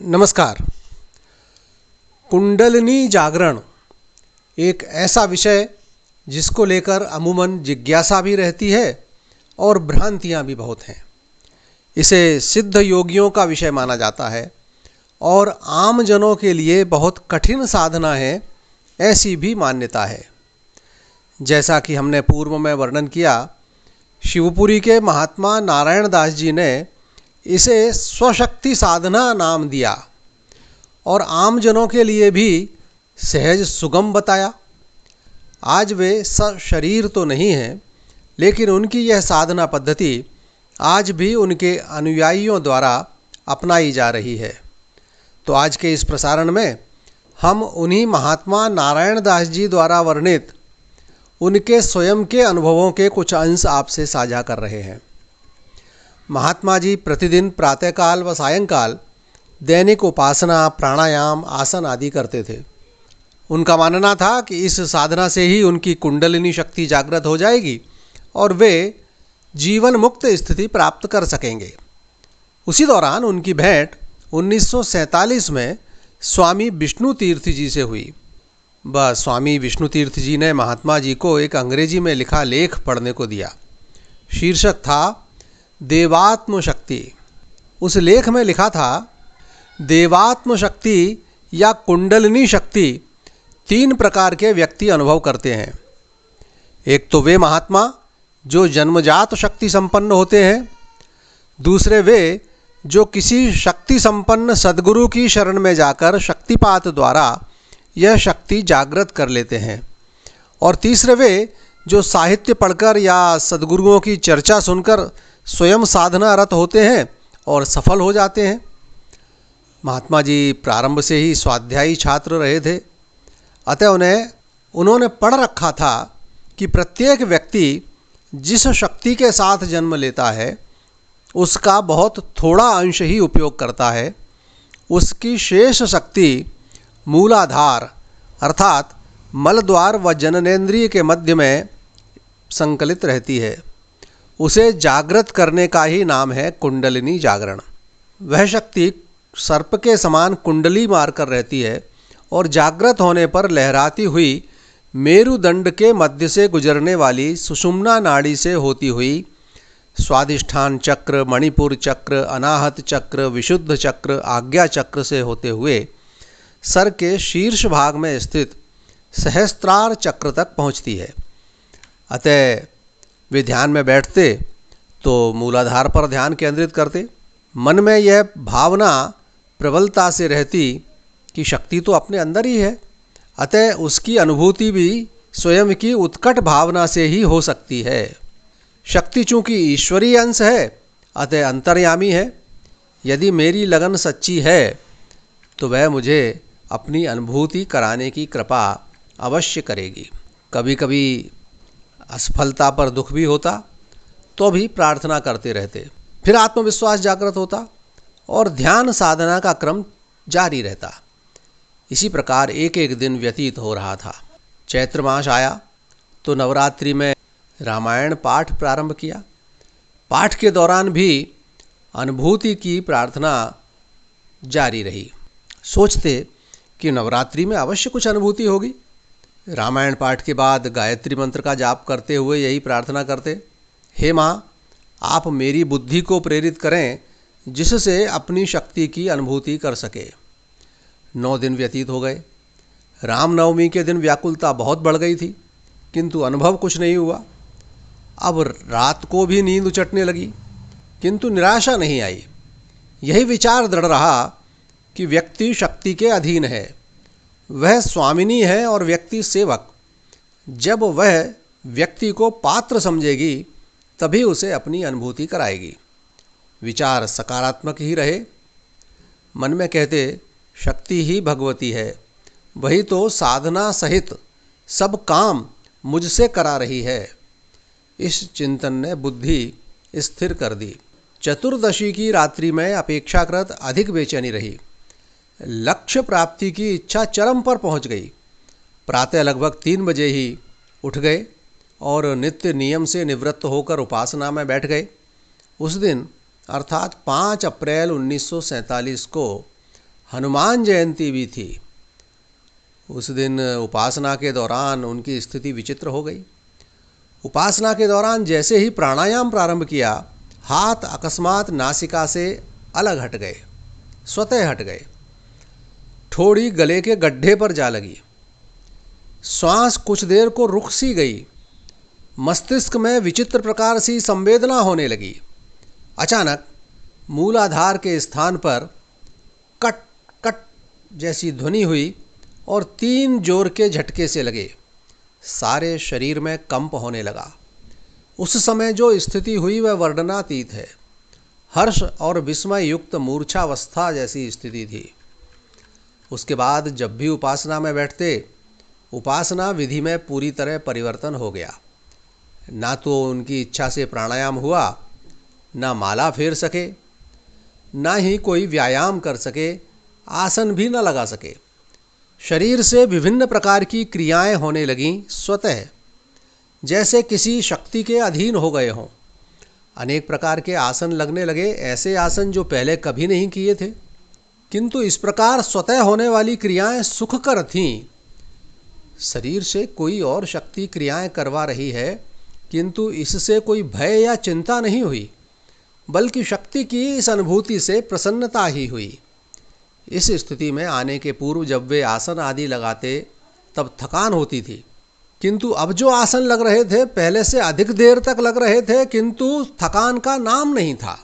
नमस्कार। कुंडलिनी जागरण एक ऐसा विषय जिसको लेकर अमूमन जिज्ञासा भी रहती है और भ्रांतियां भी बहुत हैं। इसे सिद्ध योगियों का विषय माना जाता है और आम जनों के लिए बहुत कठिन साधना है, ऐसी भी मान्यता है। जैसा कि हमने पूर्व में वर्णन किया, शिवपुरी के महात्मा नारायण दास जी ने इसे स्वशक्ति साधना नाम दिया और आम जनों के लिए भी सहज सुगम बताया। आज वे सशरीर तो नहीं हैं, लेकिन उनकी यह साधना पद्धति आज भी उनके अनुयायियों द्वारा अपनाई जा रही है। तो आज के इस प्रसारण में हम उन्हीं महात्मा नारायण दास जी द्वारा वर्णित उनके स्वयं के अनुभवों के कुछ अंश आपसे साझा कर रहे हैं। महात्मा जी प्रतिदिन प्रातःकाल व सायंकाल दैनिक उपासना, प्राणायाम, आसन आदि करते थे। उनका मानना था कि इस साधना से ही उनकी कुंडलिनी शक्ति जागृत हो जाएगी और वे जीवन मुक्त स्थिति प्राप्त कर सकेंगे। उसी दौरान उनकी भेंट 1947 में स्वामी विष्णु तीर्थ जी से हुई। स्वामी विष्णु तीर्थ जी ने महात्मा जी को एक अंग्रेजी में लिखा लेख पढ़ने को दिया। शीर्षक था देवात्म शक्ति। उस लेख में लिखा था, देवात्म शक्ति या कुंडलिनी शक्ति 3 प्रकार के व्यक्ति अनुभव करते हैं। एक तो वे महात्मा जो जन्मजात शक्ति संपन्न होते हैं, दूसरे वे जो किसी शक्ति संपन्न सद्गुरु की शरण में जाकर शक्तिपात द्वारा यह शक्ति जागृत कर लेते हैं, और तीसरे वे जो साहित्य पढ़कर या सद्गुरुओं की चर्चा सुनकर स्वयं साधना रत होते हैं और सफल हो जाते हैं। महात्मा जी प्रारंभ से ही स्वाध्यायी छात्र रहे थे, अतः उन्होंने पढ़ रखा था कि प्रत्येक व्यक्ति जिस शक्ति के साथ जन्म लेता है उसका बहुत थोड़ा अंश ही उपयोग करता है। उसकी शेष शक्ति मूलाधार अर्थात मलद्वार व जननेंद्रिय के मध्य में संकलित रहती है। उसे जागृत करने का ही नाम है कुंडलिनी जागरण। वह शक्ति सर्प के समान कुंडली मारकर रहती है और जागृत होने पर लहराती हुई मेरुदंड के मध्य से गुजरने वाली सुषुम्ना नाड़ी से होती हुई स्वादिष्ठान चक्र, मणिपुर चक्र, अनाहत चक्र, विशुद्ध चक्र, आज्ञा चक्र से होते हुए सर के शीर्ष भाग में स्थित सहस्त्रार चक्र तक पहुंचती है। अतः वे ध्यान में बैठते तो मूलाधार पर ध्यान केंद्रित करते। मन में यह भावना प्रबलता से रहती कि शक्ति तो अपने अंदर ही है, अतः उसकी अनुभूति भी स्वयं की उत्कट भावना से ही हो सकती है। शक्ति चूँकि ईश्वरीय अंश है, अतः अंतर्यामी है। यदि मेरी लगन सच्ची है तो वह मुझे अपनी अनुभूति कराने की कृपा अवश्य करेगी। कभी कभी असफलता पर दुख भी होता तो भी प्रार्थना करते रहते। फिर आत्मविश्वास जागृत होता और ध्यान साधना का क्रम जारी रहता। इसी प्रकार एक एक दिन व्यतीत हो रहा था। चैत्र मास आया तो नवरात्रि में रामायण पाठ प्रारंभ किया। पाठ के दौरान भी अनुभूति की प्रार्थना जारी रही। सोचते कि नवरात्रि में अवश्य कुछ अनुभूति होगी। रामायण पाठ के बाद गायत्री मंत्र का जाप करते हुए यही प्रार्थना करते, हे माँ, आप मेरी बुद्धि को प्रेरित करें जिससे अपनी शक्ति की अनुभूति कर सके। 9 दिन व्यतीत हो गए। रामनवमी के दिन व्याकुलता बहुत बढ़ गई थी, किंतु अनुभव कुछ नहीं हुआ। अब रात को भी नींद उचटने लगी, किंतु निराशा नहीं आई। यही विचार दृढ़ रहा कि व्यक्ति शक्ति के अधीन है, वह स्वामिनी है और व्यक्ति सेवक। जब वह व्यक्ति को पात्र समझेगी तभी उसे अपनी अनुभूति कराएगी। विचार सकारात्मक ही रहे। मन में कहते, शक्ति ही भगवती है, वही तो साधना सहित सब काम मुझसे करा रही है। इस चिंतन ने बुद्धि स्थिर कर दी। चतुर्दशी की रात्रि में अपेक्षाकृत अधिक बेचैनी रही। लक्ष्य प्राप्ति की इच्छा चरम पर पहुंच गई। प्रातः लगभग 3 बजे ही उठ गए और नित्य नियम से निवृत्त होकर उपासना में बैठ गए। उस दिन अर्थात 5 अप्रैल 1947 को हनुमान जयंती भी थी। उस दिन उपासना के दौरान उनकी स्थिति विचित्र हो गई। उपासना के दौरान जैसे ही प्राणायाम प्रारंभ किया, हाथ अकस्मात नासिका से अलग हट गए, स्वतः हट गए। ठोड़ी गले के गड्ढे पर जा लगी। श्वास कुछ देर को रुक सी गई। मस्तिष्क में विचित्र प्रकार सी संवेदना होने लगी। अचानक मूलाधार के स्थान पर कट कट जैसी ध्वनि हुई और 3 जोर के झटके से लगे। सारे शरीर में कंप होने लगा। उस समय जो स्थिति हुई वह वर्णनातीत है। हर्ष और विस्मय युक्त मूर्छावस्था जैसी स्थिति थी। उसके बाद जब भी उपासना में बैठते, उपासना विधि में पूरी तरह परिवर्तन हो गया। ना तो उनकी इच्छा से प्राणायाम हुआ, ना माला फेर सके, ना ही कोई व्यायाम कर सके, आसन भी न लगा सके। शरीर से विभिन्न प्रकार की क्रियाएं होने लगीं स्वतः, जैसे किसी शक्ति के अधीन हो गए हों। अनेक प्रकार के आसन लगने लगे, ऐसे आसन जो पहले कभी नहीं किए थे। किंतु इस प्रकार स्वतः होने वाली क्रियाएं सुखकर थीं। शरीर से कोई और शक्ति क्रियाएं करवा रही है, किंतु इससे कोई भय या चिंता नहीं हुई, बल्कि शक्ति की इस अनुभूति से प्रसन्नता ही हुई। इस स्थिति में आने के पूर्व जब वे आसन आदि लगाते तब थकान होती थी, किंतु अब जो आसन लग रहे थे पहले से अधिक देर तक लग रहे थे, किंतु थकान का नाम नहीं था।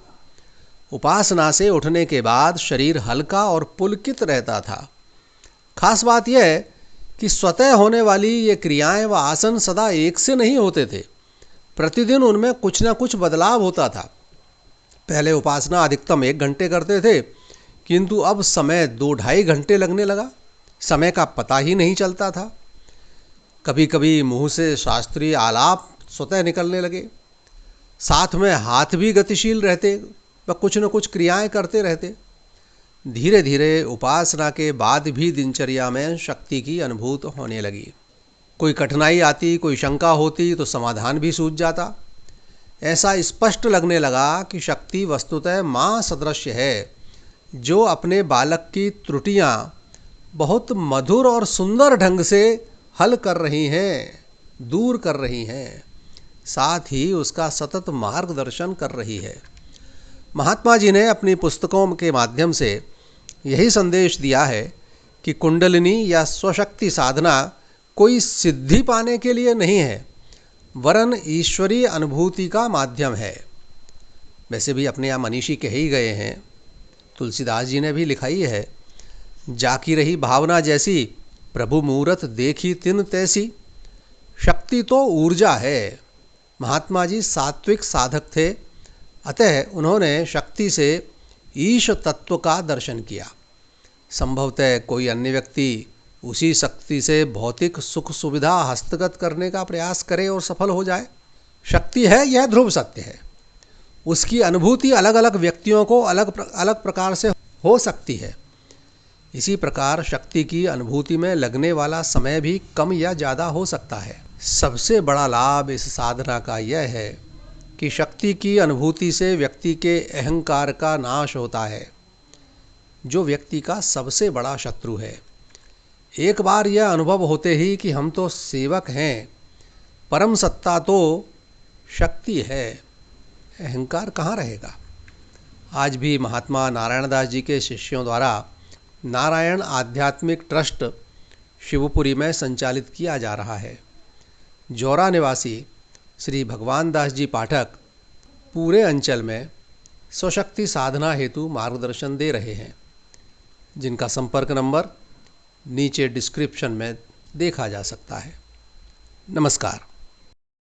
उपासना से उठने के बाद शरीर हल्का और पुलकित रहता था। खास बात यह कि स्वतः होने वाली ये क्रियाएं व आसन सदा एक से नहीं होते थे। प्रतिदिन उनमें कुछ न कुछ बदलाव होता था। पहले उपासना अधिकतम 1 घंटे करते थे, किंतु अब समय 2-2.5 घंटे लगने लगा। समय का पता ही नहीं चलता था। कभी कभी मुंह से शास्त्रीय आलाप स्वतः निकलने लगे। साथ में हाथ भी गतिशील रहते व कुछ न कुछ क्रियाएं करते रहते। धीरे धीरे उपासना के बाद भी दिनचर्या में शक्ति की अनुभूति होने लगी। कोई कठिनाई आती, कोई शंका होती तो समाधान भी सूझ जाता। ऐसा स्पष्ट लगने लगा कि शक्ति वस्तुतः माँ सदृश है, जो अपने बालक की त्रुटियां बहुत मधुर और सुंदर ढंग से हल कर रही हैं, दूर कर रही हैं, साथ ही उसका सतत मार्गदर्शन कर रही है। महात्मा जी ने अपनी पुस्तकों के माध्यम से यही संदेश दिया है कि कुंडलिनी या स्वशक्ति साधना कोई सिद्धि पाने के लिए नहीं है, वरन ईश्वरीय अनुभूति का माध्यम है। वैसे भी अपने यहाँ मनीषी कह ही गए हैं, तुलसीदास जी ने भी लिखा ही है, जाकी रही भावना जैसी प्रभु मूरत देखी तिन तैसी। शक्ति तो ऊर्जा है। महात्मा जी सात्विक साधक थे, अतः उन्होंने शक्ति से ईश तत्व का दर्शन किया। संभवतः कोई अन्य व्यक्ति उसी शक्ति से भौतिक सुख सुविधा हस्तगत करने का प्रयास करे और सफल हो जाए। शक्ति है, यह ध्रुव सत्य है। उसकी अनुभूति अलग अलग व्यक्तियों को अलग अलग प्रकार से हो सकती है। इसी प्रकार शक्ति की अनुभूति में लगने वाला समय भी कम या ज़्यादा हो सकता है। सबसे बड़ा लाभ इस साधना का यह है कि शक्ति की अनुभूति से व्यक्ति के अहंकार का नाश होता है, जो व्यक्ति का सबसे बड़ा शत्रु है। एक बार यह अनुभव होते ही कि हम तो सेवक हैं, परम सत्ता तो शक्ति है, अहंकार कहाँ रहेगा। आज भी महात्मा नारायण दास जी के शिष्यों द्वारा नारायण आध्यात्मिक ट्रस्ट शिवपुरी में संचालित किया जा रहा है। जौरा निवासी श्री भगवान दास जी पाठक पूरे अंचल में स्वशक्ति साधना हेतु मार्गदर्शन दे रहे हैं, जिनका संपर्क नंबर नीचे डिस्क्रिप्शन में देखा जा सकता है। नमस्कार।